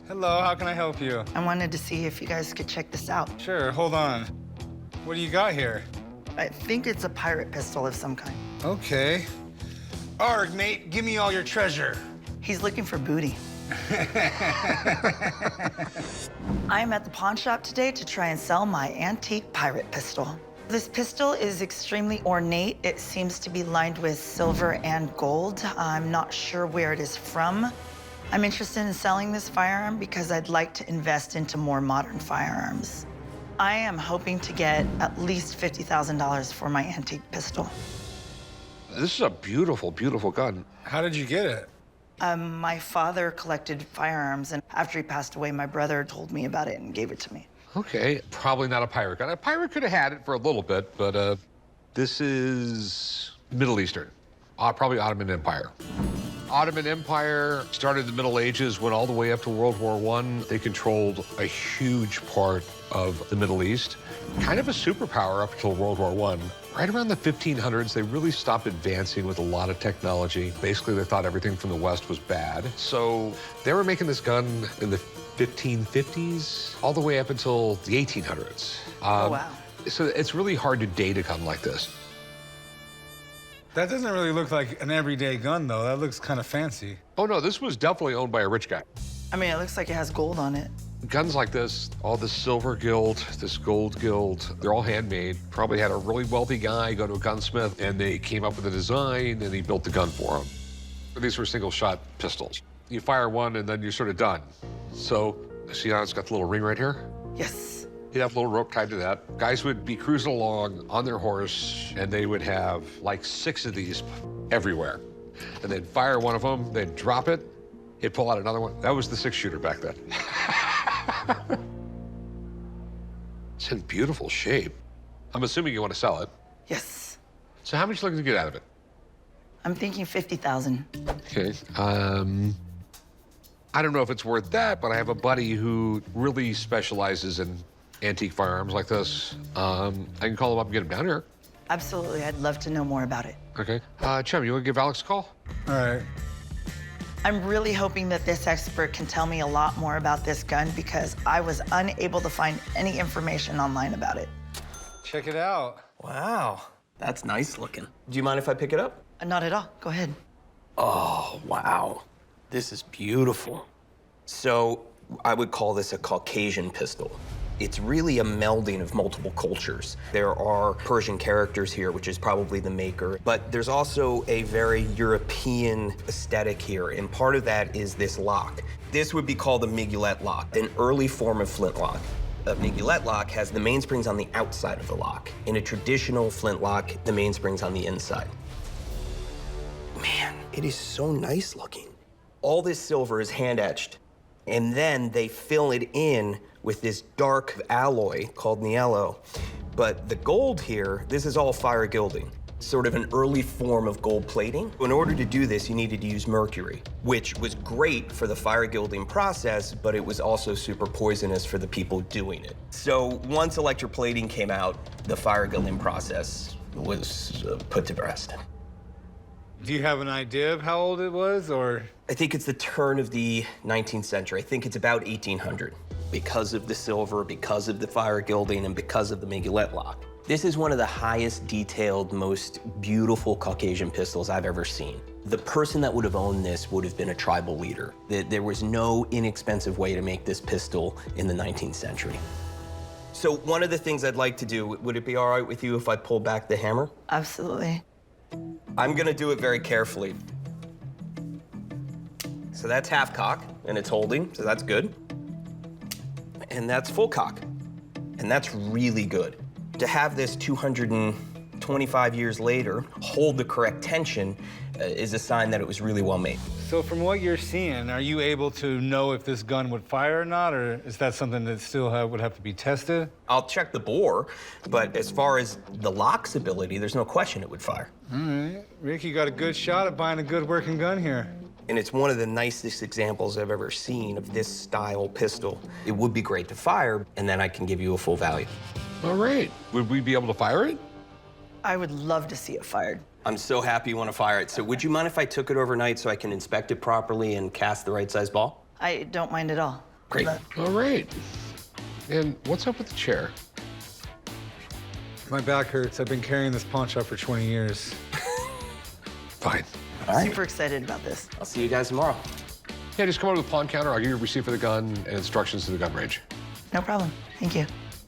Hello, how can I help you? I wanted to see if you guys could check this out. Sure, hold on. What do you got here? I think it's a pirate pistol of some kind. Okay. Arg, mate, give me all your treasure. He's looking for booty. I am at the pawn shop today to try and sell my antique pirate pistol. This pistol is extremely ornate. It seems to be lined with silver and gold. I'm not sure where it is from. I'm interested in selling this firearm because I'd like to invest into more modern firearms. I am hoping to get at least $50,000 for my antique pistol. This is a beautiful, beautiful gun. How did you get it? My father collected firearms, and after he passed away, my brother told me about it and gave it to me. Okay, probably not a pirate gun. A pirate could have had it for a little bit, but this is Middle Eastern, probably Ottoman Empire. Ottoman Empire started in the Middle Ages, went all the way up to World War I. They controlled a huge part of the Middle East, kind of a superpower up until World War I. Right around the 1500s, they really stopped advancing with a lot of technology. Basically, they thought everything from the West was bad. So they were making this gun in the 1550s, all the way up until the 1800s. Oh, wow. So it's really hard to date a gun like this. That doesn't really look like an everyday gun, though. That looks kind of fancy. Oh, no, this was definitely owned by a rich guy. I mean, it looks like it has gold on it. Guns like this, all this silver gilt, this gold gilt, they're all handmade. Probably had a really wealthy guy go to a gunsmith, and they came up with a design, and he built the gun for him. These were single-shot pistols. You fire one, and then you're sort of done. So, see how it's got the little ring right here? Yes. You'd have a little rope tied to that. Guys would be cruising along on their horse, and they would have like 6 of these everywhere. And they'd fire one of them, they'd drop it, he'd pull out another one. That was the 6-shooter back then. It's in beautiful shape. I'm assuming you want to sell it. Yes. So how much are you looking to get out of it? I'm thinking 50,000. Okay. I don't know if it's worth that, but I have a buddy who really specializes in antique firearms like this. I can call him up and get him down here. Absolutely. I'd love to know more about it. Okay. Chum, you want to give Alex a call? All right. I'm really hoping that this expert can tell me a lot more about this gun because I was unable to find any information online about it. Check it out. Wow, that's nice looking. Do you mind if I pick it up? Not at all. Go ahead. Oh, wow. This is beautiful. So I would call this a Caucasian pistol. It's really a melding of multiple cultures. There are Persian characters here, which is probably the maker, but there's also a very European aesthetic here, and part of that is this lock. This would be called a miguelet lock, an early form of flintlock. A miguelet lock has the mainsprings on the outside of the lock. In a traditional flintlock, the mainspring's on the inside. Man, it is so nice looking. All this silver is hand etched, and then they fill it in with this dark alloy called niello. But the gold here, this is all fire gilding, sort of an early form of gold plating. In order to do this, you needed to use mercury, which was great for the fire gilding process, but it was also super poisonous for the people doing it. So once electroplating came out, the fire gilding process was put to rest. Do you have an idea of how old it was, or? I think it's the turn of the 19th century. I think it's about 1800. Because of the silver, because of the fire gilding, and because of the miguelet lock. This is one of the highest detailed, most beautiful Caucasian pistols I've ever seen. The person that would have owned this would have been a tribal leader. There was no inexpensive way to make this pistol in the 19th century. So one of the things I'd like to do, would it be all right with you if I pull back the hammer? Absolutely. I'm gonna do it very carefully. So that's half cock, and it's holding, so that's good. And that's full cock, and that's really good. To have this 225 years later hold the correct tension is a sign that it was really well made. So from what you're seeing, are you able to know if this gun would fire or not, or is that something that still would have to be tested? I'll check the bore, but as far as the lock's ability, there's no question it would fire. All right. Rick, you got a good shot at buying a good working gun here. And it's one of the nicest examples I've ever seen of this style pistol. It would be great to fire, and then I can give you a full value. All right. Would we be able to fire it? I would love to see it fired. I'm so happy you want to fire it. So would you mind if I took it overnight so I can inspect it properly and cast the right size ball? I don't mind at all. Great. All right. And what's up with the chair? My back hurts. I've been carrying this pawn shop for 20 years. Fine. All right. Super excited about this. I'll see you guys tomorrow. Yeah, just come over to the pawn counter. I'll give you a receipt for the gun and instructions to the gun range. No problem. Thank you.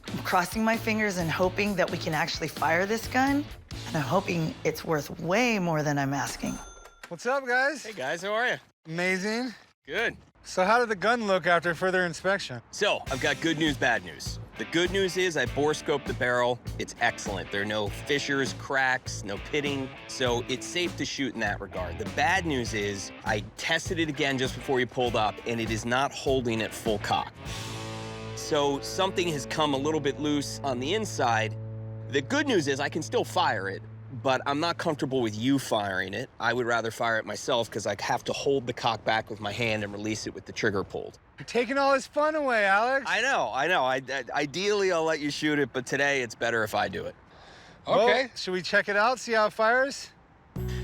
I'm crossing my fingers and hoping that we can actually fire this gun. And I'm hoping it's worth way more than I'm asking. What's up, guys? Hey guys, how are you? Amazing. Good. So how did the gun look after further inspection? So, I've got good news, bad news. The good news is I bore scoped the barrel. It's excellent. There are no fissures, cracks, no pitting, so it's safe to shoot in that regard. The bad news is I tested it again just before you pulled up, and it is not holding at full cock. So something has come a little bit loose on the inside. The good news is I can still fire it, but I'm not comfortable with you firing it. I would rather fire it myself because I have to hold the cock back with my hand and release it with the trigger pulled. You're taking all his fun away, Alex. I know. Ideally, I'll let you shoot it, but today it's better if I do it. Okay. Well, should we check it out, see how it fires?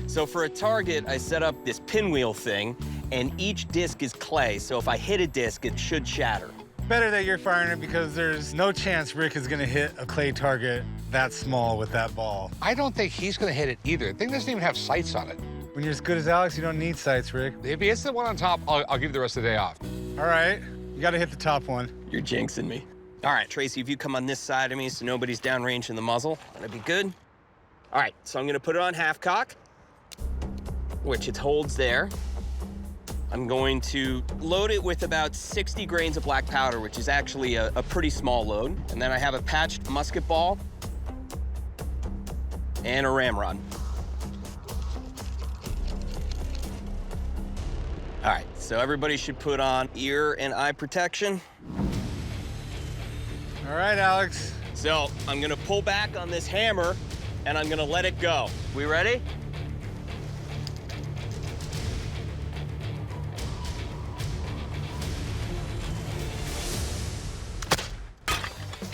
So for a target, I set up this pinwheel thing, and each disc is clay, so if I hit a disc, it should shatter. Better that you're firing it because there's no chance Rick is gonna hit a clay target that small with that ball. I don't think he's going to hit it either. The thing doesn't even have sights on it. When you're as good as Alex, you don't need sights, Rick. If he hits the one on top, I'll give you the rest of the day off. All right, you gotta hit the top one. You're jinxing me. All right, Tracy, if you come on this side of me so nobody's downrange in the muzzle, that'd be good. All right, so I'm gonna put it on half cock, which it holds there. I'm going to load it with about 60 grains of black powder, which is actually a pretty small load. And then I have a patched musket ball and a ramrod. All right, so everybody should put on ear and eye protection. All right, Alex. So I'm gonna pull back on this hammer and I'm gonna let it go. We ready?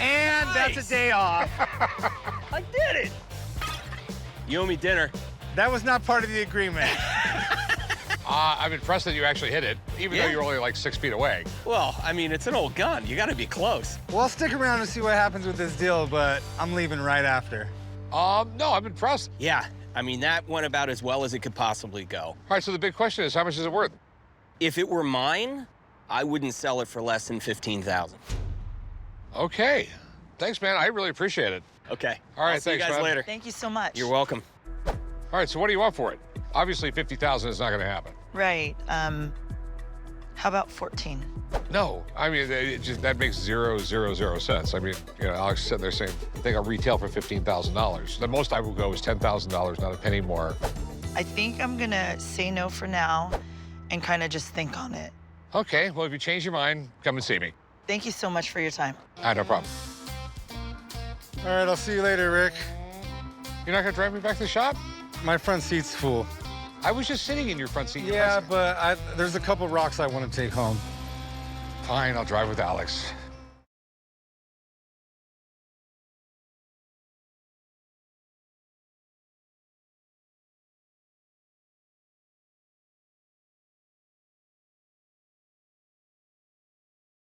And that's a day off. I did it! You owe me dinner. That was not part of the agreement. I'm impressed that you actually hit it, even though Yeah. you're only like 6 feet away. Well, I mean, it's an old gun. You gotta be close. Well, I'll stick around and see what happens with this deal, but I'm leaving right after. No, I'm impressed. Yeah, I mean, that went about as well as it could possibly go. All right, so the big question is, how much is it worth? If it were mine, I wouldn't sell it for less than $15,000. Okay. Thanks, man. I really appreciate it. Okay. All right, I'll see you thanks, guys man. later. Thank you so much. You're welcome. All right, so what do you want for it? Obviously, 50,000 is not going to happen. Right. How about 14? No, I mean, that makes 0 cents. I mean, Alex is sitting there saying, I think I'll retail for $15,000. The most I will go is $10,000, not a penny more. I think I'm gonna say no for now and kind of just think on it. Okay, well, if you change your mind, come and see me. Thank you so much for your time. No problem. All right, I'll see you later, Rick. You're not going to drive me back to the shop? My front seat's full. I was just sitting in your front seat. Yeah, but there's a couple rocks I want to take home. Fine, I'll drive with Alex.